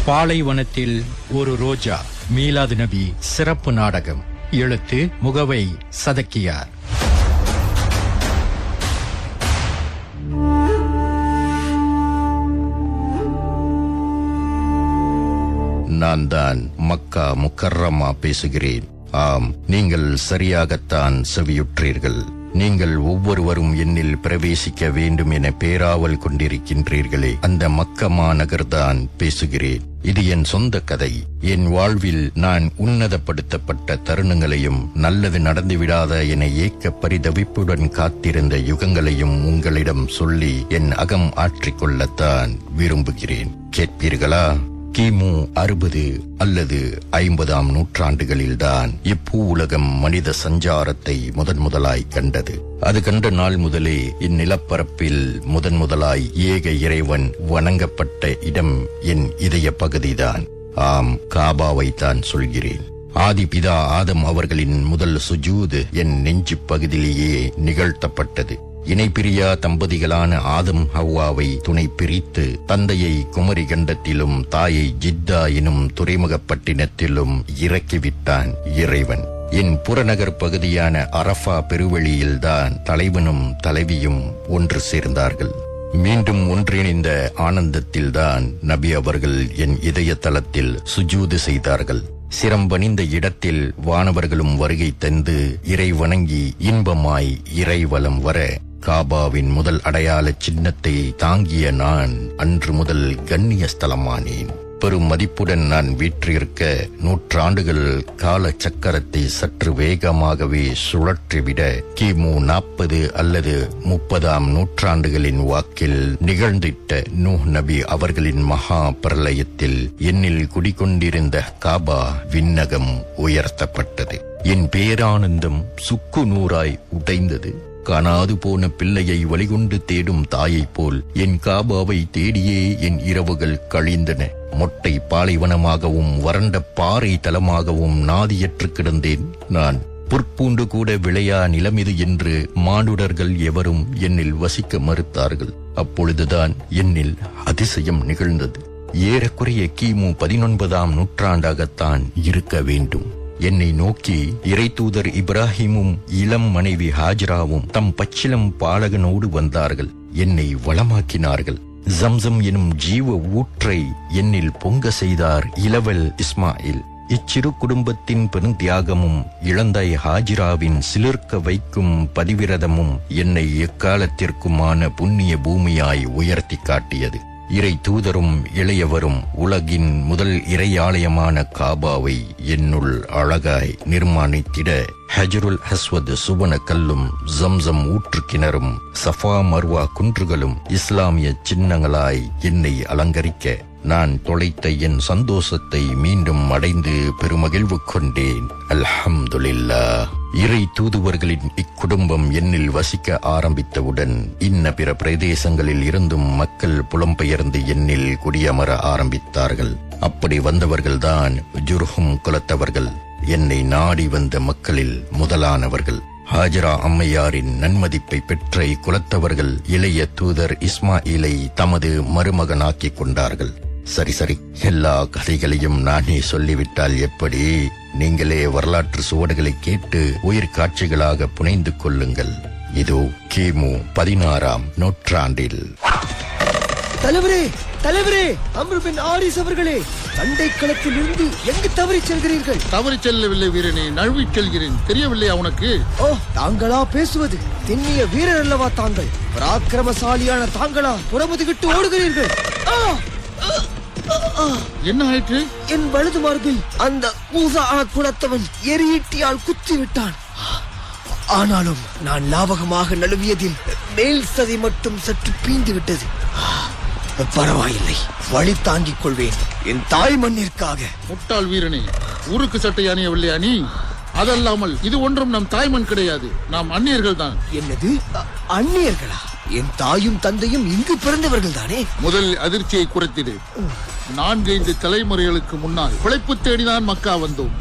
பாலைவனத்தில் ஒரு ரோஜா, மீலாது நபி சிறப்பு நாடகம். எழுத்து முகவை சதக்கியார். நான் தான் மக்கா முக்கர்ரமா பேசுகிறேன். ஆம், நீங்கள் சரியாகத்தான் செவியுற்றீர்கள். நீங்கள் ஒவ்வொருவரும் என்னில் பிரவேசிக்க வேண்டும் என பேராவல் கொண்டிருக்கின்றீர்களே, அந்த மக்கா மாநகர்தான் பேசுகிறேன். இது என் சொந்த கதை. என் வாழ்வில் நான் உன்னதப்படுத்தப்பட்ட தருணங்களையும் நல்லது நடந்துவிடாத என ஏக்க பரிதவிப்புடன் காத்திருந்த யுகங்களையும் உங்களிடம் சொல்லி என் அகம் ஆற்றிக்கொள்ளத்தான் விரும்புகிறேன். கேட்பீர்களா? கிமு 60 அல்லது 50ஆம் நூற்றாண்டுகளில்தான் இப்பூ உலகம் மனித சஞ்சாரத்தை முதலாய் கண்டது. அது கண்ட நாள் முதலே இந்நிலப்பரப்பில் முதலாய் ஏக இறைவன் வணங்கப்பட்ட இடம் என் இதய பகுதிதான். ஆம், காபாவைத்தான் சொல்கிறேன். ஆதிபிதா ஆதம் அவர்களின் முதல் சுஜூது என் நெஞ்சு பகுதியிலேயே நிகழ்த்தப்பட்டது. இணைப்பிரியா தம்பதிகளான ஆதம் ஹவ்வாவை துணை பிரித்து தந்தையை குமரி கண்டத்திலும் தாயை ஜித்தா எனும் துறைமுகப்பட்டினத்திலும் இறக்கிவிட்டான் இறைவன். என் புறநகர் பகுதியான அரஃபா பெருவெளியில்தான் தலைவனும் தலைவியும் ஒன்று சேர்ந்தார்கள். மீண்டும் ஒன்றிணைந்த ஆனந்தத்தில்தான் நபி அவர்கள் என் இதய தளத்தில் சுஜூது செய்தார்கள். சிரம்பணிந்த இடத்தில் வானவர்களும் வருகை தந்து இறை வணங்கி இன்பமாய் இறைவலம் வர காபாவின் முதல் அடையாள சின்னத்தை தாங்கிய நான் அன்று முதல் கண்ணிய ஸ்தலமானேன். பெரும் மதிப்புடன் நான் வீற்றிருக்க நூற்றாண்டுகள் கால சக்கரத்தை சற்று வேகமாகவே சுழற்றிவிட கிமு 40 அல்லது 30ஆம் நூற்றாண்டுகளின் வாக்கில் நிகழ்ந்திட்ட நூஹ் நபி அவர்களின் மகா பிரளயத்தில் என்னில் குடிகொண்டிருந்த காபா விண்ணகம் உயர்த்தப்பட்டது. என் பேரானந்தம் சுக்கு நூறாய் உடைந்தது. காணாது போன பிள்ளையை வழிகொண்டு தேடும் தாயைப் போல் என் காபாவை தேடியே என் இரவுகள் கழிந்தன. மொட்டை பாலைவனமாகவும் வறண்ட பாறை தலமாகவும் நாதியற்று கிடந்தேன் நான். புற்பூண்டு கூட விளையா நிலமிது என்று மானுடர்கள் எவரும் என்னில் வசிக்க மறுத்தார்கள். அப்பொழுதுதான் என்னில் அதிசயம் நிகழ்ந்தது. ஏறக்குறைய கிமு 19ஆம் நூற்றாண்டாகத்தான் இருக்க வேண்டும். என்னை நோக்கி இறை தூதர் இப்ராஹிமும் இளம் மனைவி ஹாஜராவும் தம் பச்சிலம் பாலகனோடு வந்தார்கள். என்னை வளமாக்கினார்கள். ஜம்சம் எனும் ஜீவ ஊற்றை என்னில் பொங்க செய்தார் இளவல் இஸ்மாயில். இச்சிறு குடும்பத்தின் பெருந்தியாகமும் இளந்தாய் ஹாஜிராவின் சிலிர்க்க வைக்கும் பதிவிரதமும் என்னை எக்காலத்திற்குமான புண்ணிய பூமியாய் உயர்த்தி காட்டியது. இறை தூதரும் இளையவரும் உலகின் முதல் இறையாலயமான காபாவை என்னுள் அழகாய் நிர்மாணித்திட ஹஜருல் அஸ்வத் சுவன கல்லும் ஜம்சம் ஊற்று கிணறும் சஃபா மர்வா குன்றுகளும் இஸ்லாமிய சின்னங்களாய் என்னை அலங்கரிக்க நான் தொலைத்த என் சந்தோஷத்தை மீண்டும் அடைந்து பெருமகிழ்வு கொண்டேன். அல்ஹம்துலில்லாஹ். இறை தூதுவர்களின் இக்குடும்பம் என்னில் வசிக்க ஆரம்பித்தவுடன் இன்ன பிற பிரதேசங்களில் இருந்தும் மக்கள் புலம்பெயர்ந்து என்னில் குடியமர ஆரம்பித்தார்கள். அப்படி வந்தவர்கள்தான் ஜுர்ஹும் குலத்தவர்கள். என்னை நாடி வந்த மக்களில் முதலானவர்கள். ஹாஜரா அம்மையாரின் நன்மதிப்பை பெற்ற இக்குலத்தவர்கள் இளைய தூதர் இஸ்மாயிலை தமது மருமகனாக்கிக் கொண்டார்கள். சரி, எல்லா கதைகளையும் நானே சொல்லிவிட்டால் எப்படி? நீங்களே வரலாற்று சுவடுகளை கேட்டு உயிர் காட்சிகளாக புனைந்து கொள்ளுங்கள். இதோ கிமு 16ஆம் நூற்றாண்டில். தலைவரே, அம்ரு பின் ஆரிஸ் அவர்களே, சண்டை களத்தில் இருந்து எங்கு தவறி செல்கிறீர்கள்? தவறி செல்லவில்லை வீரனே, நழுவி செல்கிறேன். தெரியவில்லையா உனக்கு? ஓ, தாங்களா பேசுவது? திண்ணிய வீரர் அல்லவா தாங்கள்? பராக்கிரமசாலியான தாங்களா புறமுதுகிட்டு ஓடுகிறீர்கள்? என்ன ஆயிற்று? என் வலது மார்பில் அந்த மூசா குலத்தவன் எரியீட்டியால் குத்தி விட்டான். ஆனாலும் நான் லாவகமாக நழுவியதில் மேல் சதை மட்டும் சற்று பீந்து விட்டது. பரவாயில்லை, வழி தாங்கிக் கொள்வேன் என் தாய் மண்ணிற்காக. முட்டாள் வீரனே, ஊருக்கு சட்டை அணியவில்லையா நீ? அதல்லாமல் இது ஒன்றும் நம் தாய்மண் கிடையாது. நாம் அந்நியர்கள் தான். என்னது, அந்நியர்களா? என் தாயும் தந்தையும் இங்கு பிறந்தவர்கள் தானே. முதல் அதிர்ச்சியை குறைத்திடு. 4-5 தலைமுறைகளுக்கு முன்னால் பிழைப்பு தேடிதான் மக்கா வந்தோம்.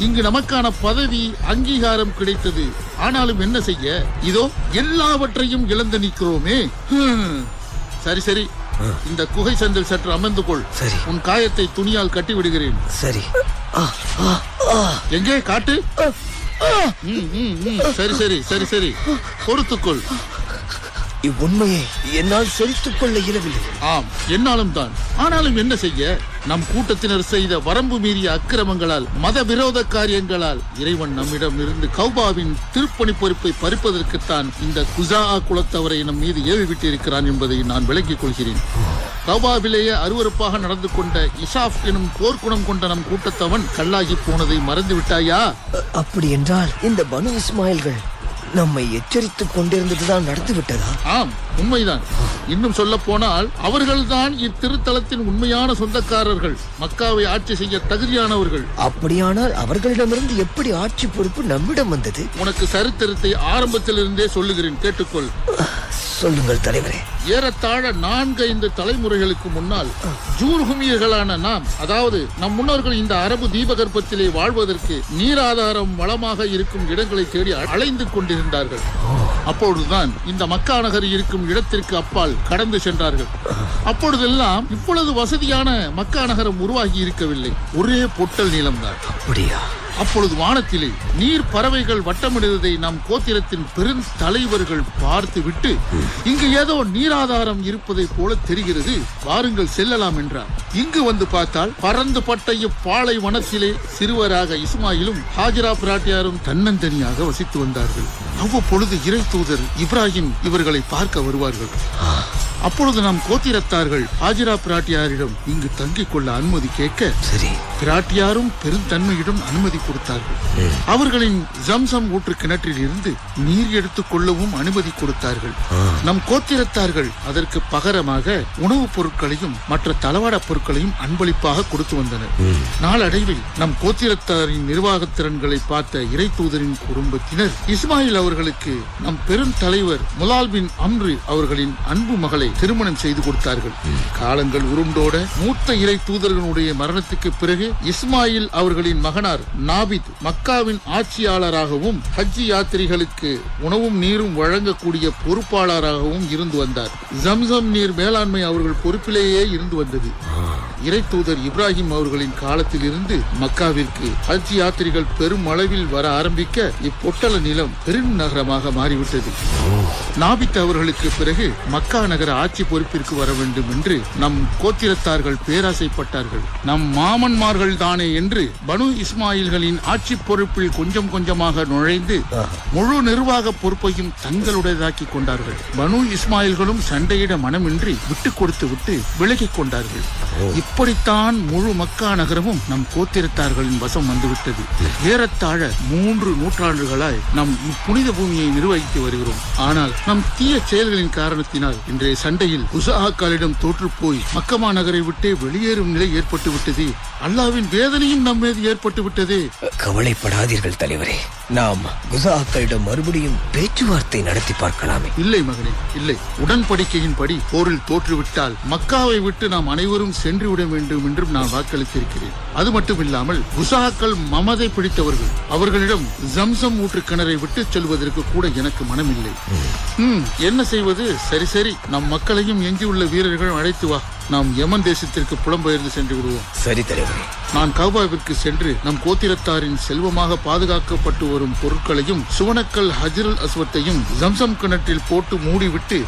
இங்கு நமக்கான பதவி அங்கீகாரம் கிடைத்தது. ஆனாலும் என்ன செய்ய, இதோ எல்லாவற்றையும் இழந்து நிற்கிறோமே. சரி இந்த குகை சந்தில் சற்று அமர்ந்து கொள். சரி. உன் காயத்தை துணியால் கட்டி விடுகிறேன். சரி. எங்கே காட்டு. சரி சரி சரி சரி, பொறுத்துக்கொள். இவ்வுண்மையை என்னால் செலுத்திக் கொள்ள இயலவில்லை. ஆம், என்னாலும் தான். ஆனாலும் என்ன செய்ய? நம் கூட்டத்தினர் செய்த வரம்பு மீறிய அக்கிரமங்களால், மத விரோத காரியங்களால் இறைவன் நம்மிடம் இருந்து கௌபாவின் திருப்பணி பொறுப்பை பறிப்பதற்குத்தான் இந்த குஸா குலத்தவரை நம் மீது ஏவி விட்டிருக்கிறான் என்பதை நான் விளங்கிக் கொள்கிறேன். கௌபாவிலேயே அருவருப்பாக நடந்து கொண்ட இசாப் எனும் போர்க்குணம் கொண்ட நம் கூட்டத்தவன் கல்லாகி போனதை மறந்து விட்டாயா? அப்படி என்றால் இந்த பனு இஸ்மாயில்கள் நம்மை எச்சரித்துக் கொண்டிருந்ததுதான் நடந்து விட்டதா? ஆம், உண்மைதான். இன்னும் சொல்ல போனால் அவர்கள்தான் இத்திருத்தலத்தின் உண்மையான சொந்தக்காரர்கள், மக்காவை ஆட்சி செய்ய தகுதியானவர்கள். அப்படியானால் அவர்களிடமிருந்து எப்படி ஆட்சி பொறுப்பு நம்மிடம் வந்தது? உனக்கு சரித்திரத்தை ஆரம்பத்திலிருந்தே சொல்லுகிறேன், கேட்டுக்கொள். சொல்லுங்கள் தலைவரே. ஏறத்தாழ 4-5 தலைமுறைகளுக்கு முன்னால் ஜூர்ஹுமியர்களான நாம், அதாவது நம் முன்னோர்கள் இந்த அரபு தீபகற்பத்திலே வாழ்வதற்கு நீராதாரம் வளமாக இருக்கும் இடங்களை தேடி அலைந்து கொண்டிருந்தார்கள். அப்பொழுதுதான் இந்த மக்கா நகர் இருக்கும் இடத்திற்கு அப்பால் கடந்து சென்றார்கள். அப்பொழுதெல்லாம் இவ்வளவு வசதியான மக்கா நகரம் உருவாகி இருக்கவில்லை. ஒரே பொட்டல் நிலம்தான். அப்படியா? அப்பொழுது வானத்திலே நீர் பறவைகள் வட்டமிடுவதை நம் கோத்திரத்தின் பெருந்தலைவர்கள் பார்த்து விட்டு, இங்கு ஏதோ நீராதாரம் இருப்பதை போல தெரிகிறது, வாருங்கள் செல்லலாம் என்றார். இங்கு வந்து பார்த்தால் பறந்து பட்ட இப்பாலை வனத்திலே சிறுவராக இஸ்மாயிலும் ஹாஜரா பிராட்டியாரும் தன்னந்தனியாக வசித்து வந்தார்கள். அவ்வப்பொழுது இறை தூதர் இப்ராஹிம் இவர்களை பார்க்க வருவார்கள். அப்பொழுது நம் கோத்திரத்தார்கள் ஹாஜரா பிராட்டியாரிடம் இங்கு தங்கிக் கொள்ள அனுமதி கேட்க, சரி, பிராட்டியாரும் பெருந்தன்மையிடம் அனுமதி கொடுத்தார்கள். அவர்களின் ஜம்சம் ஊற்று கிணற்றில் இருந்து நீர் எடுத்துக் கொள்ளவும் அனுமதி கொடுத்தார்கள். நம் கோத்திரத்தார்கள் அதற்கு பகரமாக உணவுப் பொருட்களையும் மற்ற தளவாட பொருட்களையும் அன்பளிப்பாக கொடுத்து வந்தனர். நாளடைவில் நம் கோத்திரத்தாரின் நிர்வாக திறன்களை பார்த்த இறை தூதரின் குடும்பத்தினர் இஸ்மாயில் அவர்களுக்கு நம் பெருந்தலைவர் முலால் பின் அம்ரு அவர்களின் அன்பு மகளை திருமணம் செய்து கொடுத்தார்கள். காலங்கள் உருண்டோட மூத்த இறை தூதர்களுடைய மரணத்துக்கு பிறகு இஸ்மாயில் அவர்களின் மகனார் நாபித் மக்காவின் ஆட்சியாளராகவும் ஹஜ்ஜி யாத்திரிகளுக்கு உணவும் நீரும் வழங்கக்கூடிய பொறுப்பாளராகவும் இருந்து வந்தார். ஜம்சம் நீர் மேலாண்மை அவர்கள் பொறுப்பிலேயே இருந்து வந்தது. இறை தூதர் இப்ராஹிம் அவர்களின் காலத்தில் இருந்து மக்காவிற்கு ஹஜ் யாத்திரிகள் பெரும் அளவில் வர ஆரம்பிக்க இப்பொட்டல நிலம் பெருநகரமாக மாறிவிட்டது. நாபித் அவர்களுக்கு பிறகு மக்கா நகர ஆட்சி பொறுப்பிற்கு வர வேண்டும் என்று நம் கோத்திரத்தார்கள் பேராசைப்பட்டார்கள். நம் மாமன்மார்கள் தானே என்று பனு இஸ்மாயில்களின் ஆட்சி பொறுப்பில் கொஞ்சம் கொஞ்சமாக நுழைந்து முழு நிர்வாக பொறுப்பையும் தங்களுடையதாக்கி கொண்டார்கள். பனு இஸ்மாயில்களும் சண்டையிட மனமின்றி விட்டு கொடுத்து விட்டு விலகிக் கொண்டார்கள். இப்படித்தான் முழு மக்கா நகரமும் நம் கோத்திரத்தார்களின் வசம் வந்துவிட்டது. ஏறத்தாழ 3 நூற்றாண்டுகளாய் நம் இப்புனித பூமியை நிர்வகித்து வருகிறோம். ஆனால் நம் தீய செயல்களின் காரணத்தினால் இன்றைய சண்டையில் குஸாக்களிடம் தோற்று போய் மக்கமா நகரை விட்டே வெளியேறும் நிலை ஏற்பட்டு விட்டது. அல்லாவின் வேதனையும் நம் மீது ஏற்பட்டு விட்டது. கவலைப்படாதீர்கள் தலைவரே, நாம் குஸாக்களிடம் மறுபடியும் பேச்சுவார்த்தை நடத்தி பார்க்கலாமே. இல்லை மகனே, இல்லை. உடன்படிக்கையின்படி போரில் தோற்றுவிட்டால் மக்காவை விட்டு நாம் அனைவரும் சென்றுவிட வேண்டும் என்றும் நான் வாக்களித்திருக்கிறேன். அது மட்டும் இல்லாமல் குஸாக்கள் மமதை பிடித்தவர்கள். அவர்களிடம் ஜம்சம் ஊற்று கிணறை விட்டு செல்வதற்கு கூட எனக்கு மனமில்லை. என்ன செய்வது? சரி சரி, நம் மக்களையும் எஞ்சியுள்ள வீரர்கள் அழைத்து வா. நாம் யமன் தேசத்திற்கு புலம்பெயர்ந்து சென்று விடுவோம். சரி தலைவரே. நான் கௌபாவிற்கு சென்று நம் கோத்திரத்தாரின் செல்வமாக பாதுகாக்கப்பட்டு வரும் பொருட்களையும் சுவனக்கல் ஹஜ்ருல் அஸ்வத்தையும் ஜம்சம் கிணற்றில் போட்டு மூடிவிட்டு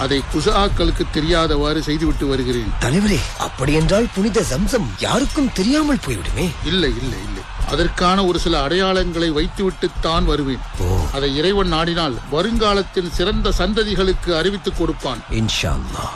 அதை குஸாக்களுக்கு தெரியாதவாறு செய்துவிட்டு வருகிறேன். தலைவரே, அப்படி என்றால் புனித ஜம்சம் யாருக்கும் தெரியாமல் போய்விடுமே. இல்லை இல்லை இல்லை, அதற்கான ஒரு சில அடையாளங்களை வைத்துவிட்டுத்தான் வருவேன். அதை இறைவன் நாடினால் வருங்காலத்தின் சிறந்த சந்ததிகளுக்கு அறிவித்துக் கொடுப்பான். இன்ஷா அல்லாஹ்.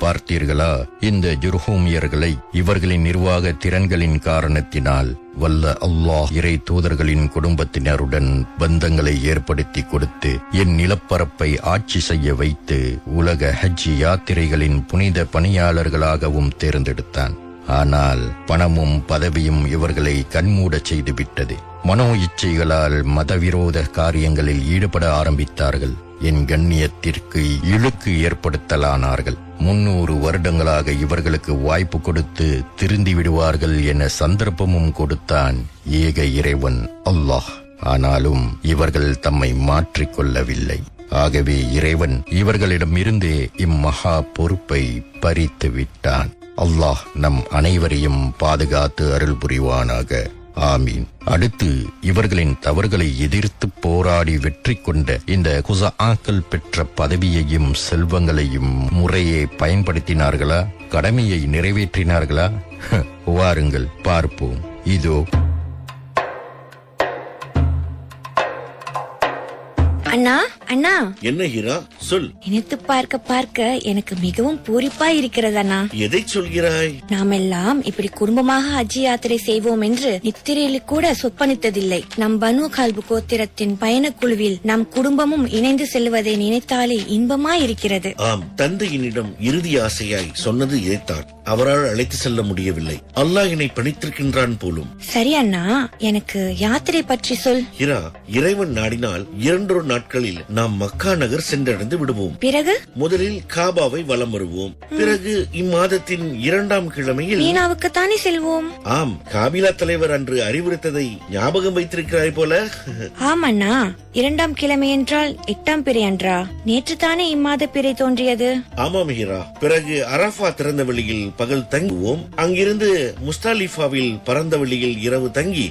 பார்த்தீர்களா? இந்த ஜுர்ஹூமியர்களை இவர்களின் நிர்வாக திறன்களின் காரணத்தினால் வல்ல அல்லாஹ் இறை தூதர்களின் குடும்பத்தினருடன் பந்தங்களை ஏற்படுத்தி கொடுத்து என் நிலப்பரப்பை ஆட்சி செய்ய வைத்து உலக ஹஜ் யாத்திரைகளின் புனித பணியாளர்களாகவும் தேர்ந்தெடுத்தான். ஆனால் பணமும் பதவியும் இவர்களை கண்மூடச் செய்துவிட்டது. மனோ இச்சைகளால் மதவிரோத காரியங்களில் ஈடுபட ஆரம்பித்தார்கள். என் கண்ணியத்திற்கு இழுக்கு ஏற்படுத்தலானார்கள். 300 வருடங்களாக இவர்களுக்கு வாய்ப்பு கொடுத்து திருந்தி விடுவார்கள் என சந்தர்ப்பமும் கொடுத்தான் ஏக இறைவன் அல்லாஹ். ஆனாலும் இவர்கள் தம்மை மாற்றிக்கொள்ளவில்லை. ஆகவே இறைவன் இவர்களிடமிருந்தே இம்மகா பொறுப்பை பறித்து விட்டான். அல்லாஹ் நம் அனைவரையும் பாதுகாத்து அருள் புரிவானாக. ஆமீன். அடுத்து இவர்களின் தவறுகளை எதிர்த்து போராடி வெற்றி கொண்ட இந்த குஸஆக்கள் பெற்ற பதவியையும் செல்வங்களையும் முறையே பயன்படுத்தினார்களா? கடமையை நிறைவேற்றினார்களா? வாருங்கள் பார்ப்போம். இதோ. அண்ணா, அண்ணா. என்ன ஹீரா, சொல். நினைத்து பார்க்க பார்க்க எனக்கு மிகவும் பூரிப்பா இருக்கிறது அண்ணா. எதை சொல்கிறாய்? நாம் எல்லாம் இப்படி குடும்பமாக ஹஜ் யாத்திரை செய்வோம் என்று நித்திரையில் கூட சொப்பனித்ததில்லை. நம் பனு கல்பு கோத்திரத்தின் பயணக்குழுவில் நம் குடும்பமும் இணைந்து செல்வதை நினைத்தாலே இன்பமா இருக்கிறது. ஆம், தந்தையினிடம் இறுதி ஆசையாய் சொன்னது இதைத்தான். அவரால் அழைத்து செல்ல முடியவில்லை. அல்லாஹ் என்னை பணித்திருக்கின்றான் போலும். சரி அண்ணா, எனக்கு யாத்திரை பற்றி சொல். ஹீரா, இறைவன் நாடினால் 2 நாட்களில் நாம் மக்கா நகர் சென்றடைந்து விடுவோம். பிறகு முதலில் காபாவை வலம் வருவோம். பிறகு இம்மாதத்தின் 2ஆம் கிழமையில் மீனாவுக்குத்தானே செல்வோம். ஆம், காபிலா தலைவர் அன்று அறிவுறுத்ததை ஞாபகம் வைத்திருக்கிறாய் போல. ஆமண்ணா, 2ஆம் கிழமை என்றால் 8ஆம் பிறை அன்றா? நேற்று தானே இம்மாத பிறை தோன்றியது. ஆமாம் ஹீரா. பிறகு அரஃபா திறந்த வெளியில் பகல் தங்குவோம். அங்கிருந்து முஸ்தலிஃபாவில் பறந்த வெளியில் இரவு தங்கி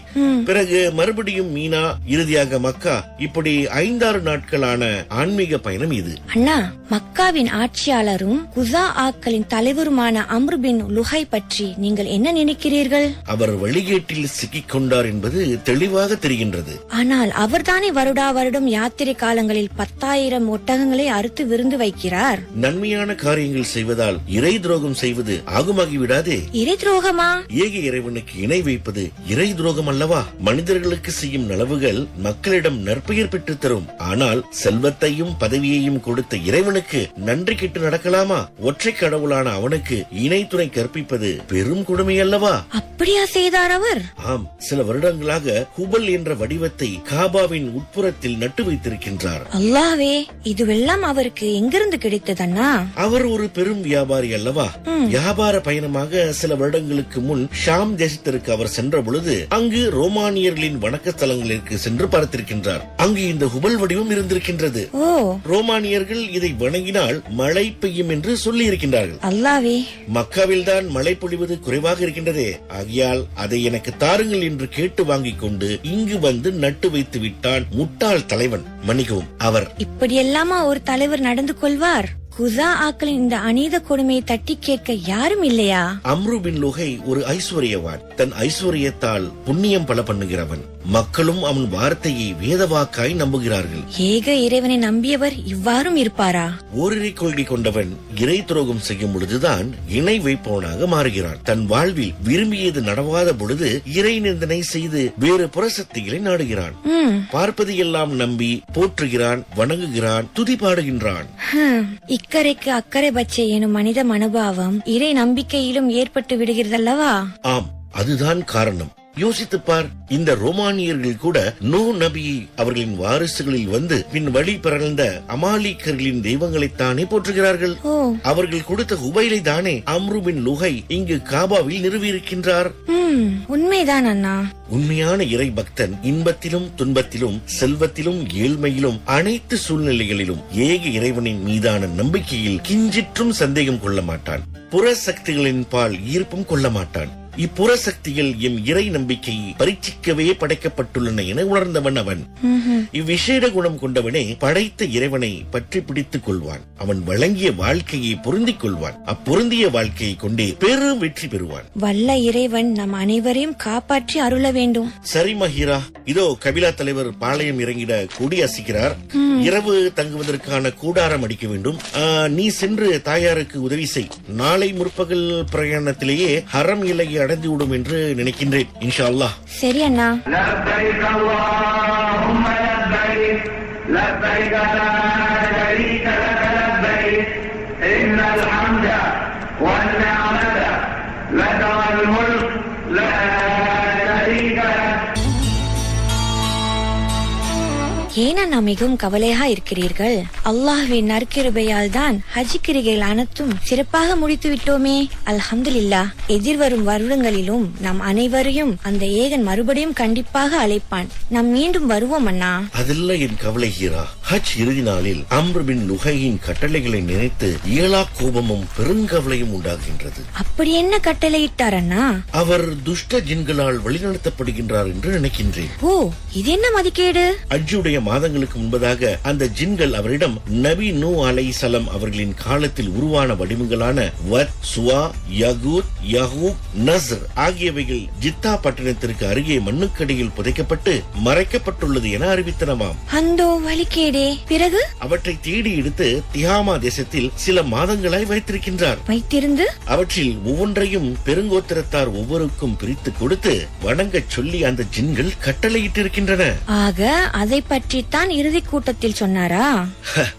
பிறகு மறுபடியும் மீனா, இறுதியாக மக்கா. இப்படி 5-6 நாட்களான ஆன்மீக பயணம் இது. அண்ணா, மக்காவின் ஆட்சியாளரும் குஸஆக்களின் தலைவருமான அம்ரு பின் லுஹை பற்றி நீங்கள் என்ன நினைக்கிறீர்கள்? அவர் வழிகேட்டில் சிக்கிக் கொண்டார் என்பது தெளிவாக தெரிகின்றது. ஆனால் அவர்தானே வருடா வருடம் யாத்திரை காலங்களில் 10,000 ஒட்டகங்களை அறுத்து விருந்து வைக்கிறார். நன்மையான காரியங்கள் செய்வதால் இறை துரோகம் செய்வது ஆகுமாகிவிடாதே. இறை துரோகமா? ஏக இறைவனுக்கு இணை வைப்பது இறை துரோகம் அல்லவா? மனிதர்களுக்கு செய்யும் நலவுகள் மக்களிடம் நற்பெயர் பெற்று தரும். ஆனால் செல்வத்தையும் பதவியையும் கொடுத்த இறைவனுக்கு நன்றி கெட்டு நடக்கலாமா? ஒற்றை கடவுளான அவனுக்கு இணை துணை கற்பிப்பது பெரும் கொடுமை அல்லவா? அப்படியா செய்தார் அவர்? ஆம், சில வருடங்களாக ஹுபல் என்ற வடிவத்தை காபாவின் உட்புறத்தில் நட்டு வைத்திருக்கின்றார். அல்லாஹ்வே, இதுவெல்லாம் அவருக்கு எங்கிருந்து கிடைத்ததண்ணா? அவர் ஒரு பெரும் வியாபாரி அல்லவா? வியாபார பயணமாக சில வருடங்களுக்கு முன் ஷாம் தேசத்திற்கு அவர் சென்ற பொழுது அங்கு ரோமானியர்களின் வணக்க ஸ்தலங்களுக்கு சென்று பார்த்திருக்கின்றார். அங்கு இந்த ஹுபல் வடிவம் இருந்திருக்கின்றது. ரோமானியர்கள் இதை வணங்கினால் மழை பெய்யும் என்று சொல்லி இருக்கின்றார்கள். அல்லாஹ்வே, மக்காவில் தான் மழை பொழிவது குறைவாக இருக்கின்றதே, ஆகையால் அதை எனக்கு தாருங்கள் என்று கேட்டு வாங்கிக் கொண்டு இங்கு வந்து நட்டு வைத்து விட்டான் முட்டாள் தலைவன். மன்னிக்கவும், அவர். இப்படியெல்லாமா ஒரு தலைவர் நடந்து கொள்வார்? குஸஆக்களின் இந்த அநீத கொடுமையை தட்டி கேட்க யாரும் இல்லையா? அம்ரு பின் லுஹை ஒரு ஐஸ்வர்யவான். தன் ஐஸ்வர்யத்தால் புண்ணியம் பல பண்ணுகிறவன். மக்களும் அவன் வார்த்தையை வேதவாக்காய் நம்புகிறார்கள். ஏக இறைவனை நம்பியவர் இவ்வாறும் இருப்பாரா? ஓரிரை கொள்கை கொண்டவன் இறை துரோகம் செய்யும் பொழுதுதான் இணை வைப்பவனாக மாறுகிறான். தன் வாழ்வில் விரும்பியது நடவாத பொழுது இறை நிந்தனை செய்து வேறு புறசக்திகளை நாடுகிறான். பார்ப்பது எல்லாம் நம்பி போற்றுகிறான், வணங்குகிறான், துதிபாடுகின்றான். இக்கரைக்கு அக்கறை பச்சை எனும் மனித மனோபாவம் இறை நம்பிக்கையிலும் ஏற்பட்டு விடுகிறதல்லவா? ஆம், அதுதான் காரணம். யோசித்துப் பார். இந்த ரோமானியர்கள் கூட நூ நபி அவர்களின் வாரிசுகளில் வந்து பின் வழி பிறந்த அமாலிக்கர்களின் தெய்வங்களைத்தானே போற்றுகிறார்கள். அவர்கள் கொடுத்த ஹுபைலை தானே அம்ரு பின் லுஹை இங்கு காபாவில் நிறுவியிருக்கின்றார். உண்மைதான் அண்ணா. உண்மையான இறை பக்தன் இன்பத்திலும் துன்பத்திலும் செல்வத்திலும் ஏழ்மையிலும் அனைத்து சூழ்நிலைகளிலும் ஏக இறைவனின் மீதான நம்பிக்கையில் கிஞ்சிற்றும் சந்தேகம் கொள்ள மாட்டான். புற சக்திகளின் பால் ஈர்ப்பும் கொள்ள மாட்டான். இப்புற சக்திகள் எம் இறை நம்பிக்கையை பரீட்சிக்கவே படைக்கப்பட்டுள்ளன என உணர்ந்தவன் அவன். இவ்விசேட குணம் கொண்டவனே படைத்த இறைவனை பற்றி பிடித்துக் கொள்வான். அவன் வழங்கிய வாழ்க்கையை பொருந்திக் கொள்வான். அப்பொருந்திய வாழ்க்கையை கொண்டே பெரும் வெற்றி பெறுவான். வல்ல இறைவன் நம் அனைவரையும் காப்பாற்றி அருள வேண்டும். சரி மஹீரா, இதோ கபிலா தலைவர் பாளையம் இறங்கிட கொடி அசிக்கிறார். இரவு தங்குவதற்கான கூடாரம் அடிக்க வேண்டும். நீ சென்று தாயாருக்கு உதவி செய். நாளை முற்பகல் பிரயாணத்திலேயே ஹரம் இலையை அடைந்து விடும் என்று நினைக்கின்றேன். இன்ஷா அல்லாஹ். சரி அண்ணா. ஏனா நான் மிகவும் கவலையா இருக்கிறீர்கள்? அல்லாஹ்வின் நற்கிருபையால் தான் ஹஜ் கிரிகைகள் அனைத்தும் சிறப்பாக முடித்து விட்டோமே. அல்ஹம்துலில்லாஹ். எதிர்வரும் வருடங்களிலும் நம் அனைவரையும் அந்த ஏகன் மறுபடியும் கண்டிப்பாக அழைப்பான். நாம் மீண்டும் வருவோம் அண்ணா. அதில்ல என் கவலை ஹீரா. ஹஜ் இறுதி நாளில் அம்ர் பின் லுஹையின் கட்டளைகளை நினைத்து இயலா கோபமும் பெருங்கவலையும் உண்டாகின்றது. அப்படி என்ன கட்டளையிட்டார் அண்ணா? அவர் துஷ்ட ஜின்களால் வழிநடத்தப்படுகின்றார் என்று நினைக்கின்றேன். ஓ, இது என்ன மதிக்கேடு? ஹஜ்ஜுடைய மாதங்களுக்கு முன்பதாக அந்த ஜின்கள் அவரிடம் நபி நூ அலைஹிஸ்ஸலாம் அவர்களின் காலத்தில் உருவான வடிவங்களான வத், சுவா, யகூத், யஹூக், நஸ்ர் ஆகியவைகள் ஜித்தா பட்டணத்திற்கு அருகே மண்ணுக்கடியில் புதைக்கப்பட்டு மறைக்கப்பட்டுள்ளது என அறிவித்தனமாம். அந்தோ வழிகேடே. பிறகு அவற்றை தேடி எடுத்து திஹாமா தேசத்தில் சில மாதங்களாய் வைத்திருக்கின்றார். வைத்திருந்து அவற்றில் ஒவ்வொன்றையும் பெருங்கோத்திரத்தார் ஒவ்வொருக்கும் பிரித்து கொடுத்து வணங்கச் சொல்லி அந்த ஜின்கள் கட்டளையிட்டிருக்கின்றன. ஆக அதை பற்றித்தான் இறுதி கூட்டத்தில் சொன்னாரா?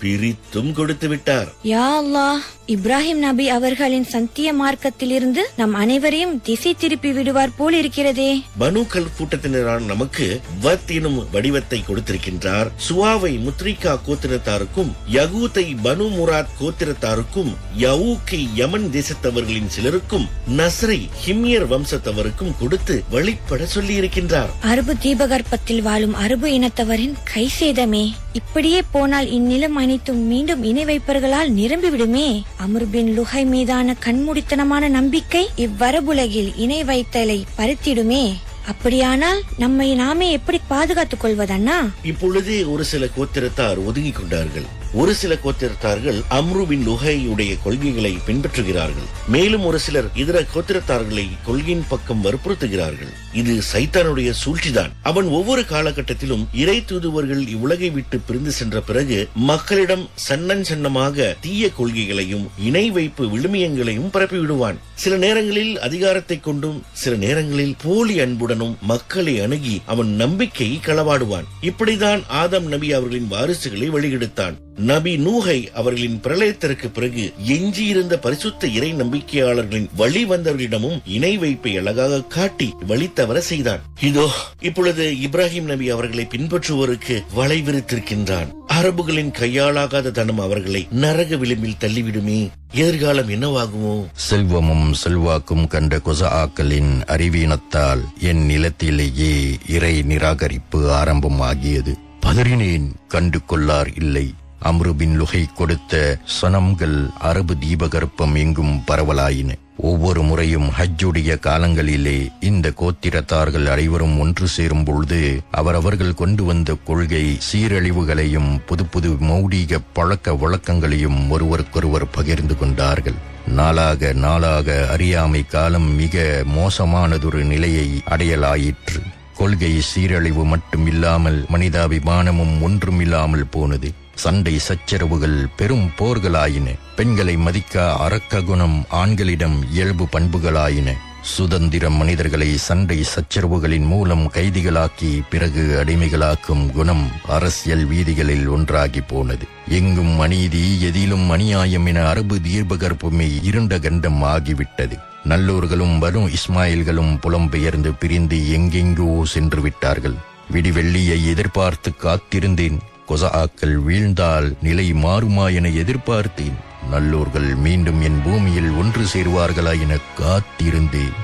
பிரித்தும் கொடுத்து விட்டார். யா அல்லாஹ், இப்ராஹிம் நபி அவர்களின் சத்திய மார்க்கத்திலிருந்து நம் அனைவரையும் திசை திருப்பி விடுவார் போல் இருக்கிறதே. பனு கல் கூட்டத்தினரான நமக்கு வத் எனும் வடிவத்தை கொடுத்திருக்கின்றார். சுவாவை முத்ரிகா கோத்திரத்தாருக்கும், யகூத்தை பனு முராத் கோத்திரத்தாருக்கும், யவூக்கை யமன் தேசத்தவர்களின் சிலருக்கும், நஸ்ரை ஹிம்யர் வம்சத்தவருக்கும் கொடுத்து வழிபட சொல்லி இருக்கின்றார். அரபு தீபகற்பத்தில் வாழும் அரபு இனத்தவரின் கை சேதமே. இப்படியே போனால் இந்நிலம் அனைத்தும் மீண்டும் இணை வைப்பவர்களால் நிரம்பிவிடுமே. அம்ர் பின் லுஹை மீதான கண்மூடித்தனமான நம்பிக்கை இவ்வரபுலகில் இணை வைத்தலை பறித்திடுமே. அப்படியானால் நம்மை நாமே எப்படி பாதுகாத்துக் கொள்வதண்ணா? இப்பொழுதே ஒரு சில கோத்திரத்தார் ஒதுங்கிக் கொண்டார்கள். ஒரு சில கோத்திரத்தார்கள் அம்ரு பின் லுஹையுடைய கொள்கைகளை பின்பற்றுகிறார்கள். மேலும் ஒரு சிலர் இதர கோத்திரத்தார்களை கொள்கையின் பக்கம் வற்புறுத்துகிறார்கள். இது சைத்தானுடைய சூழ்ச்சிதான். அவன் ஒவ்வொரு காலகட்டத்திலும் இறை தூதுவர்கள் இவ்வுலகை விட்டு பிரிந்து சென்ற பிறகு மக்களிடம் சன்னமாக தீய கொள்கைகளையும் இணை வைப்பு விழுமியங்களையும் பரப்பிவிடுவான். சில நேரங்களில் அதிகாரத்தை கொண்டும் சில நேரங்களில் போலி அன்புடனும் மக்களை அணுகி அவன் நம்பிக்கையை களவாடுவான். இப்படிதான் ஆதம் நபி அவர்களின் வாரிசுகளை வழிகெடுத்தான். நபி நூஹை அவர்களின் பிரளயத்திற்கு பிறகு எஞ்சியிருந்த பரிசுத்த இறை நம்பிக்கையாளர்களின் வழி வந்தவர்களிடமும் இணை வைப்பை அழகாக காட்டி வழி தவற செய்தான். இதோ இப்பொழுது இப்ராஹிம் நபி அவர்களை பின்பற்றுவோருக்கு வலை விரித்திருக்கின்றான். அரபுகளின் கையாளாகாத தனம் அவர்களை நரக விளிம்பில் தள்ளிவிடுமே. எதிர்காலம் என்னவாகுமோ? செல்வமும் செல்வாக்கும் கண்ட குஸஆக்களின் அறிவீனத்தால் என் நிலத்திலேயே இறை நிராகரிப்பு ஆரம்பமாகியது. பதறினேன், கண்டு கொள்ளார் இல்லை. அம்ரு பின் லுஹை கொடுத்த சனம்கள் அரபு தீபகற்பம் எங்கும் பரவலாயின. ஒவ்வொரு முறையும் ஹஜ்ஜுடைய காலங்களிலே இந்த கோத்திரத்தார்கள் அனைவரும் ஒன்று சேரும் பொழுது அவரவர்கள் கொண்டு வந்த கொள்கை சீரழிவுகளையும் புது புது மௌடிக பழக்க வழக்கங்களையும் ஒருவருக்கொருவர் பகிர்ந்து கொண்டார்கள். நாளாக அறியாமை காலம் மிக மோசமானதொரு நிலையை அடையலாயிற்று. கொள்கை சீரழிவு மட்டும் இல்லாமல் மனிதாபிமானமும் ஒன்றுமில்லாமல் போனது. சண்டை சச்சரவுகள் பெரும் போர்களாயின. பெண்களை மதிக்க அரக்க குணம் ஆண்களிடம் இயல்பு பண்புகளாயின. சுதந்திரம் மனிதர்களை சண்டை சச்சரவுகளின் மூலம் கைதிகளாக்கி பிறகு அடிமைகளாக்கும் குணம் அரசியல் வீதிகளில் ஒன்றாகி போனது. எங்கும் அநீதி, எதிலும் அநியாயம் என அரபு தீபகற்பமே இருண்ட கண்டம் ஆகிவிட்டது. நல்லோர்களும் பனு இஸ்மாயில்களும் புலம்பெயர்ந்து பிரிந்து எங்கெங்கோ சென்று விட்டார்கள். விடிவெள்ளியை எதிர்பார்த்து காத்திருந்தேன். கொஸஆக்கள் வீழ்ந்தால் நிலை மாறுமா என எதிர்பார்த்தேன். நல்லோர்கள் மீண்டும் என் பூமியில் ஒன்று சேர்வார்களா என காத்திருந்தேன்.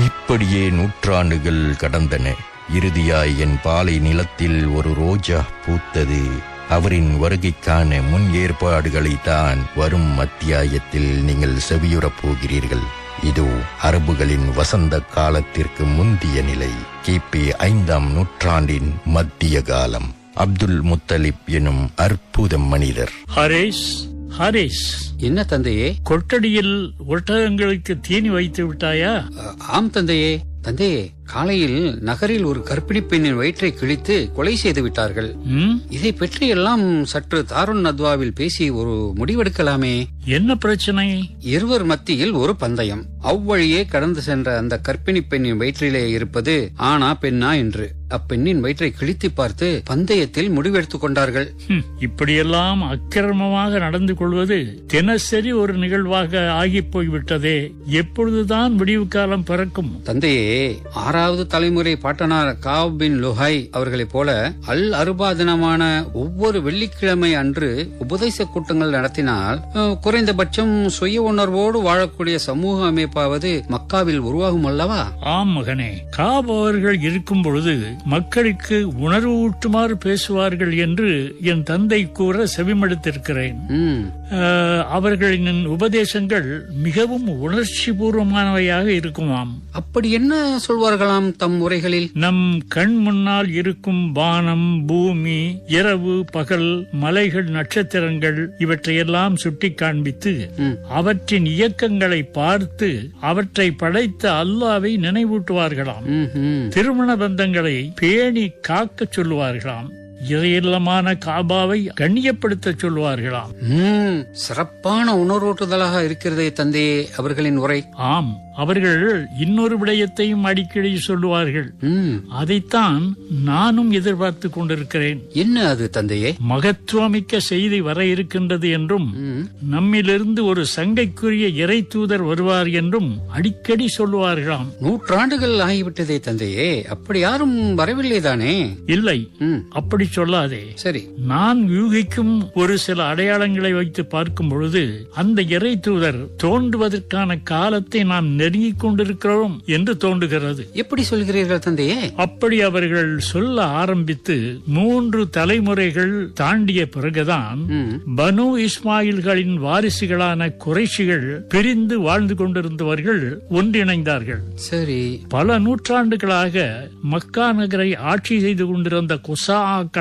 இப்படியே நூற்றாண்டுகள் கடந்தன. இறுதியாய் என் பாலை நிலத்தில் ஒரு ரோஜா பூத்தது. அவரின் வருகைக்கான முன் ஏற்பாடுகளை தான் வரும் அத்தியாயத்தில் நீங்கள் செவியுறப் போகிறீர்கள். இதோ அரபுகளின் வசந்த காலத்திற்கு முந்திய நிலை. கிபி 5ஆம் நூற்றாண்டின் மத்திய காலம். அப்துல் முத்தலிப் எனும் அற்புத மனிதர். ஹாரிஸ், என்ன தந்தையே? கொட்டடியில் ஒட்டகங்களுக்கு தீனி வைத்து விட்டாயா? ஆம் தந்தையே. தந்தையே, காலையில் நகரில் ஒரு கர்ப்பிணி பெண்ணின் வயிற்றை கிழித்து கொலை செய்து விட்டார்கள். இதை பற்றியெல்லாம் சற்று தாருன் நத்வாவில் பேசி ஒரு முடிவெடுக்கலாமே. என்ன பிரச்சனை? இருவர் மத்தியில் ஒரு பந்தயம். அவ்வழியே கடந்து சென்ற அந்த கர்ப்பிணி பெண்ணின் வயிற்றிலே இருப்பது ஆனா பெண்ணா என்று. அப்பெண்ணின் வயிற்றை கிழித்து பார்த்து பந்தயத்தில் முடிவெடுத்துக் கொண்டார்கள். இப்படியெல்லாம் அக்கிரமமாக நடந்து கொள்வது தினசரி ஒரு நிகழ்வாக ஆகி போய்விட்டதே. எப்பொழுதுதான் விடிவு காலம் பிறக்கும்? தந்தையே, 6வது தலைமுறை பாட்டனார் காப் பின் லுஹை அவர்களைப் போல அல் அருபா தினமான ஒவ்வொரு வெள்ளிக்கிழமை அன்று உபதேச கூட்டங்கள் நடத்தினால் குறைந்தபட்சம் சுய உணர்வோடு வாழக்கூடிய சமூக அமைப்பாவது மக்காவில் உருவாகும் அல்லவா? ஆம் மகனே, காப் அவர்கள் இருக்கும் பொழுது மக்களுக்கு உணர்வு ஊட்டுமாறு பேசுவார்கள் என்று என் தந்தை கூற செவிமடுத்திருக்கிறேன். அவர்களின் உபதேசங்கள் மிகவும் உணர்ச்சி பூர்வமானவையாக இருக்குமாம். அப்படி என்ன சொல்வார்களாம் தம் உரைகளில்? நம் கண் முன்னால் இருக்கும் வானம், பூமி, இரவு, பகல், மலைகள், நட்சத்திரங்கள் இவற்றையெல்லாம் சுட்டி காண்பித்து அவற்றின் இயக்கங்களை பார்த்து அவற்றை படைத்த அல்லாவை நினைவூட்டுவார்களாம். திருமண பந்தங்களை பேணி காக்க சொல்லுவார்களாம். இறையில்லமான காபாவை கண்ணியப்படுத்த சொல்வார்களாம். சிறப்பான உணர்வூட்டுதலாக இருக்கிறதே தந்தையே அவர்களின் உரை. ஆம், அவர்கள் இன்னொரு விடயத்தையும் அடிக்கடி சொல்லுவார்கள். அதைத்தான் நானும் எதிர்பார்த்து கொண்டிருக்கிறேன். என்ன அது தந்தையே? மகத்துவமிக்க செய்தி வர இருக்கின்றது என்றும் நம்மிலிருந்து ஒரு சங்கைக்குரிய இறை தூதர் வருவார் என்றும் அடிக்கடி சொல்லுவார்களாம். 100 ஆண்டுகள் ஆகிவிட்டதே தந்தையே, அப்படி யாரும் வரவில்லை தானே? இல்லை, அப்படி சொல்லாதே. சரி, நான் யூகிக்கும் ஒரு சில அடையாளங்களை வைத்து பார்க்கும் பொழுது அந்த இறை தூதர் தோன்றுவதற்கான காலத்தை நாம் நெருங்கிக் கொண்டிருக்கிறோம் என்று தோன்றுகிறது. எப்படி சொல்கிறீர்கள் தந்தையே? அப்படி அவர்கள் சொல்ல ஆரம்பித்து 3 தலைமுறைகள் தாண்டிய பிறகுதான் பனு இஸ்மாயில்களின் வாரிசுகளான குறைஷிகள் பிரிந்து வாழ்ந்து கொண்டிருந்தவர்கள் ஒன்றிணைந்தார்கள். சரி, பல நூற்றாண்டுகளாக மக்கா நகரை ஆட்சி செய்து கொண்டிருந்த குசாக்களை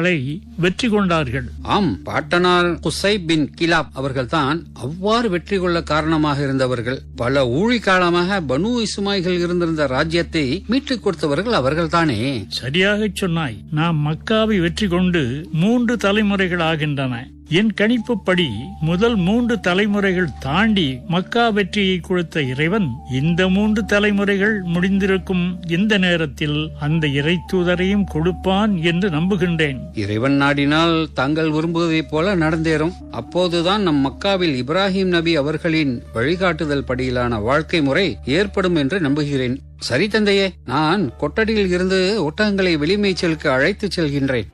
வெற்றி கொண்டார்கள். ஆம், பாட்டனார் குசை பின் கிலாப் அவர்கள்தான் அவ்வாறு வெற்றி கொள்ள காரணமாக இருந்தவர்கள். பல ஊழிக்காலமாக பனு இஸ்மாயில்கள் இருந்திருந்த ராஜ்யத்தை மீட்டுக் கொடுத்தவர்கள் அவர்கள்தானே? சரியாக சொன்னாய். நாம் மக்காவை வெற்றி கொண்டு 3 தலைமுறைகள் ஆகின்றன. என் கணிப்புப்படி முதல் 3 தலைமுறைகள் தாண்டி மக்கா வெற்றியை கொடுத்த இறைவன் இந்த 3 தலைமுறைகள் முடிந்திருக்கும் இந்த நேரத்தில் அந்த இறை தூதரையும் கொடுப்பான் என்று நம்புகின்றேன். இறைவன் நாடினால் தாங்கள் விரும்புவதைப் போல நடந்தேறும். அப்போதுதான் நம் மக்காவில் இப்ராஹிம் நபி அவர்களின் வழிகாட்டுதல் படியிலான வாழ்க்கை முறை ஏற்படும் என்று நம்புகிறேன். சரி தந்தையே, நான் கொட்டடியில் இருந்து ஒட்டகங்களை வெளிமேய்ச்சலுக்கு அழைத்துச் செல்கின்றேன்.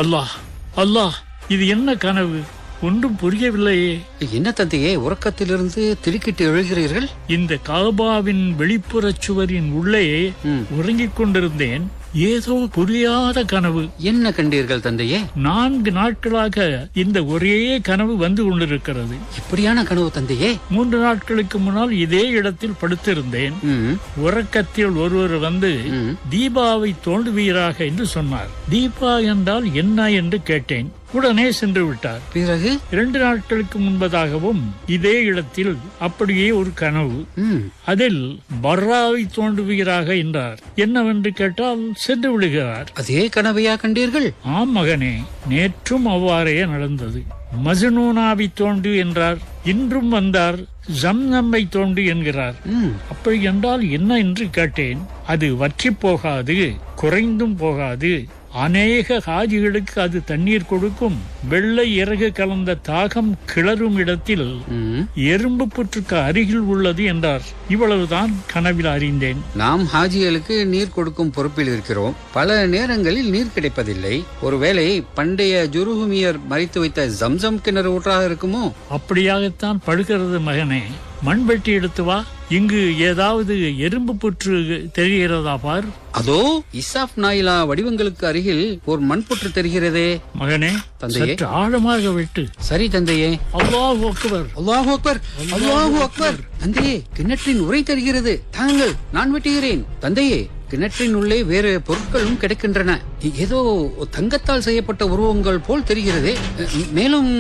அல்லாஹ், அல்லாஹ், இது என்ன கனவு? ஒன்றும் புரியவில்லையே. என்ன தந்தையே, உறக்கத்திலிருந்து திடுக்கிட்டு எழுகிறீர்கள்? இந்த காபாவின் வெளிப்புற சுவரின் உள்ளே உறங்கிக் கொண்டிருந்தேன். ஏதோ புரியாத கனவு. என்ன கண்டீர்கள் தந்தையே? 4 நாட்களாக இந்த ஒரே கனவு வந்து கொண்டிருக்கிறது. இப்படியான கனவு தந்தையே? 3 நாட்களுக்கு முன்னால் இதே இடத்தில் படுத்திருந்தேன். உறக்கத்தில் ஒருவர் வந்து தீபாவை தோண்டுவீராக என்று சொன்னார். தீபா என்றால் என்ன என்று கேட்டேன். உடனே சென்று விட்டார். பிறகு 2 நாட்களுக்கு முன்பதாகவும் இதே இடத்தில் அப்படியே ஒரு கனவு. அதில் பர்ராவை தோண்டுவீராக என்றார். என்னவென்று கேட்டால் சென்று விடுகிறார். அதே கனவையா கண்டீர்கள்? ஆம் மகனே, நேற்றும் அவ்வாறே நடந்தது. மஜ்னூனாவை தோண்டு என்றார். இன்றும் வந்தார், ஜம்சம்மை தோண்டு என்கிறார். அப்படி என்றால் என்ன என்று கேட்டேன். அது வற்றி போகாது, குறைந்தும் போகாது. அநேக ஹாஜிகளுக்கு அது தண்ணீர் கொடுக்கும். வெள்ளை இறகு கலந்த தாகம் கிளறும் இடத்தில் எறும்பு புற்றுக்கு அருகில் உள்ளது என்றார். இவ்வளவுதான் கனவில் அறிந்தேன். நாம் ஹாஜிகளுக்கு நீர் கொடுக்கும் பொறுப்பில் இருக்கிறோம். பல நேரங்களில் நீர் கிடைப்பதில்லை. ஒருவேளை பண்டைய ஜுருஹுமியர் மறைத்து வைத்த ஜம்சம் கிணறு ஊற்றாக இருக்குமோ? அப்படியாகத்தான் படுகிறது மகனே. மண்வெட்டி எடுத்து வா. இங்கு ஏதாவது எறும்பு புற்று தெரிகிறதா பார். அதோ இசாப் நாயிலா வடிவங்களுக்கு அருகில் ஒரு மண்புற்று தெரிகிறதே. மகனே, தந்தையே, சற்று ஆழமாக வெட்டு. சரி தந்தையே. அல்லாஹ் அக்பர், அல்லாஹ் அக்பர், அல்லாஹ் அக்பர். தந்தையே, கிணற்றின் உரை தெரிகிறது. தாங்கள், நான் வெட்டுகிறேன். தந்தையே, கிணற்றின் உள்ளே வேறு பொருட்களும் கிடைக்கின்றன. ஏதோ தங்கத்தால் செய்யப்பட்ட உருவங்கள் போல் தெரிகிறது. மேலும்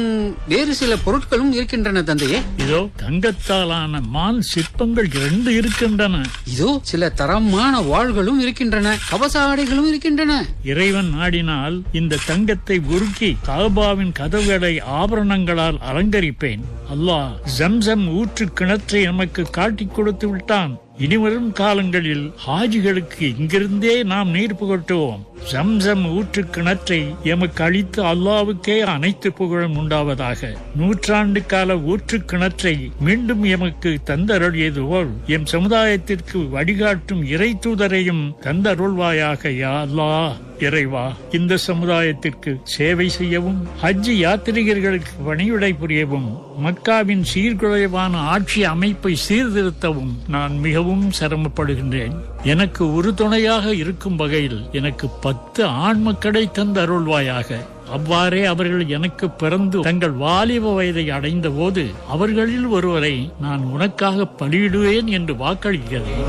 வேறு சில பொருட்களும் இருக்கின்றன தந்தையே. இதோ தங்கத்தாலான மான் சிற்பங்கள் 2 இருக்கின்றன. இதோ சில தரமான வாள்களும் இருக்கின்றன, கவச ஆடைகளும் இருக்கின்றன. இறைவன் நாடினால் இந்த தங்கத்தை உருக்கி காபாவின் கதவுகளை ஆபரணங்களால் அலங்கரிப்பேன். அல்லாஹ் ஜம்சம் ஊற்று கிணற்றை நமக்கு காட்டிக் கொடுத்து விட்டான். இனிவரும் காலங்களில் ஹாஜிகளுக்கு இங்கிருந்தே நாம் நீர் புகட்டுவோம். ஜம்சம் ஊற்று கிணற்றை எமக்கு அளித்து அல்லாவுக்கே அனைத்து புகழும் உண்டாவதாக. 100 ஆண்டு கால ஊற்று கிணற்றை மீண்டும் எமக்கு தந்தருளியது போல் எம் சமுதாயத்திற்கு வழிகாட்டும் இறை தூதரையும் தந்தருள்வாயாக யா அல்லாஹ். இறைவா, இந்த சமுதாயத்திற்கு சேவை செய்யவும் ஹஜ் யாத்திரிகர்களுக்கு பணிவிடை புரியவும் மக்காவின் சீர்குலைவான ஆட்சி அமைப்பை சீர்திருத்தவும் நான் மிகவும் சிரமப்படுகின்றேன். எனக்கு உறுதுணையாக இருக்கும் வகையில் எனக்கு 10 ஆண் மக்களை தந்தருள்வாயாக. அவ்வாறே அவர்கள் எனக்கு பிறந்து தங்கள் வாலிப வயதை அடைந்த போது அவர்களில் ஒருவரை நான் உனக்காக பலியிடுவேன் என்று வாக்களிக்கிறேன்.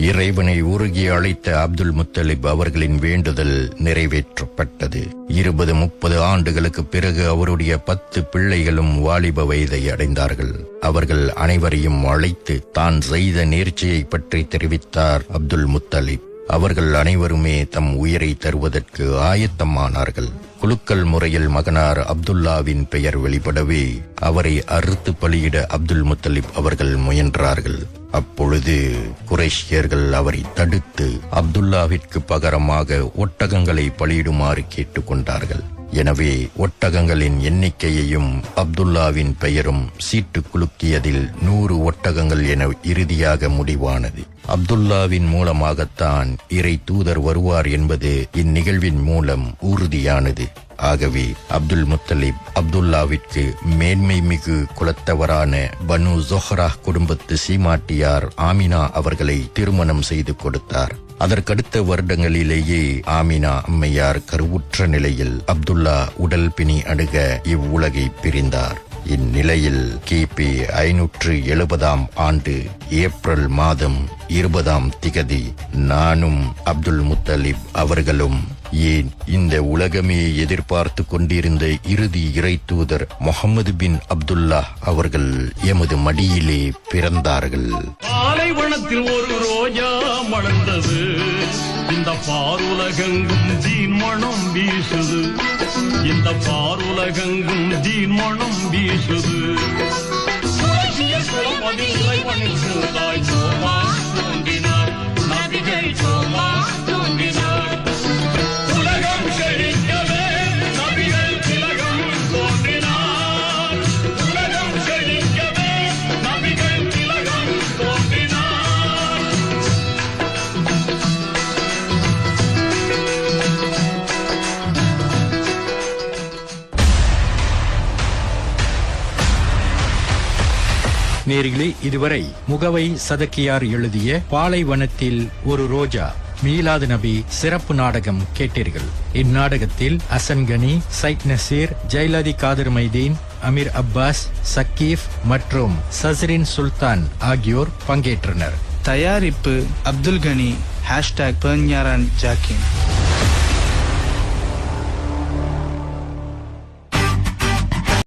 இறைவனை உருகி அழைத்த அப்துல் முத்தலிப் அவர்களின் வேண்டுதல் நிறைவேற்றப்பட்டது. 20-30 ஆண்டுகளுக்கு பிறகு அவருடைய 10 பிள்ளைகளும் வாலிப வயதை அடைந்தார்கள். அவர்கள் அனைவரையும் அழைத்து தான் செய்த நேர்ச்சியை பற்றி தெரிவித்தார் அப்துல் முத்தலிப். அவர்கள் அனைவருமே தம் உயிரை தருவதற்கு ஆயத்தமானார்கள். குலுக்கல் முறையில் மகனார் அப்துல்லாவின் பெயர் வெளிப்படவே அவரை அறுத்து பலியிட அப்துல் முத்தலிப் அவர்கள் முயன்றார்கள். அப்பொழுது குறைஷியர்கள் அவரை தடுத்து அப்துல்லாவிற்கு பகரமாக ஒட்டகங்களை பலியிடுமாறு கேட்டுக்கொண்டார்கள். எனவே ஒட்டகங்களின் எண்ணிக்கையையும் அப்துல்லாவின் பெயரும் சீட்டு குலுக்கியதில் 100 ஒட்டகங்கள் என இறுதியாக முடிவானது. அப்துல்லாவின் மூலமாகத்தான் இறை தூதர் வருவார் என்பது இந்நிகழ்வின் மூலம் உறுதியானது. ஆகவே அப்துல் முத்தலிப் அப்துல்லாவிற்கு மேன்மை மிகு குலத்தவரான பனு ஜொஹ்ரா குடும்பத்து சீமாட்டியார் ஆமினா அவர்களை திருமணம் செய்து கொடுத்தார். அதற்கடுத்த வருடங்களிலேயே ஆமினா அம்மையார் கருவுற்ற நிலையில் அப்துல்லா உடல் பிணி அணுக இவ்வுலகை பிரிந்தார். இந்நிலையில் கிபி 570 ஆண்டு ஏப்ரல் மாதம் 20 நானும் அப்துல் முத்தலிப் அவர்களும் ஏன் இந்த உலகமே எதிர்பார்த்து கொண்டிருந்த இறுதி இறை தூதர் முகமது பின் அப்துல்லா அவர்கள் எமது மடியிலே பிறந்தார்கள். பாலைவனத்தில் ஒரு ரோஜா மலர்ந்தது, இந்த பாருலகெங்கும் தீன் மனம் வீசுது, இந்த பாருலகெங்கும் தீன் மனம் வீசுது. தோன்றினார் நபிகள் சோமா தோன்றினார். உலகம் செழிக்கவே நபிகள் திலகம் தோன்றினார். உலகம் செழிக்கவே நபிகள் திலகம் தோன்றினார். நேர்களே, இதுவரை முகவை சதக்கியார் எழுதிய பாலைவனத்தில் ஒரு ரோஜா மீலாது நபி சிறப்பு நாடகம் கேட்டீர்கள். இந்நாடகத்தில் அசன் கனி, சைட் நசீர், ஜைலதி காதர் மைதீன், அமீர் அப்பாஸ், சக்கீப் மற்றும் சஸ்ரின் சுல்தான் ஆகியோர் பங்கேற்றனர். தயாரிப்பு அப்துல் கனி, #பெர்ஞாரான் ஜாக்கின்.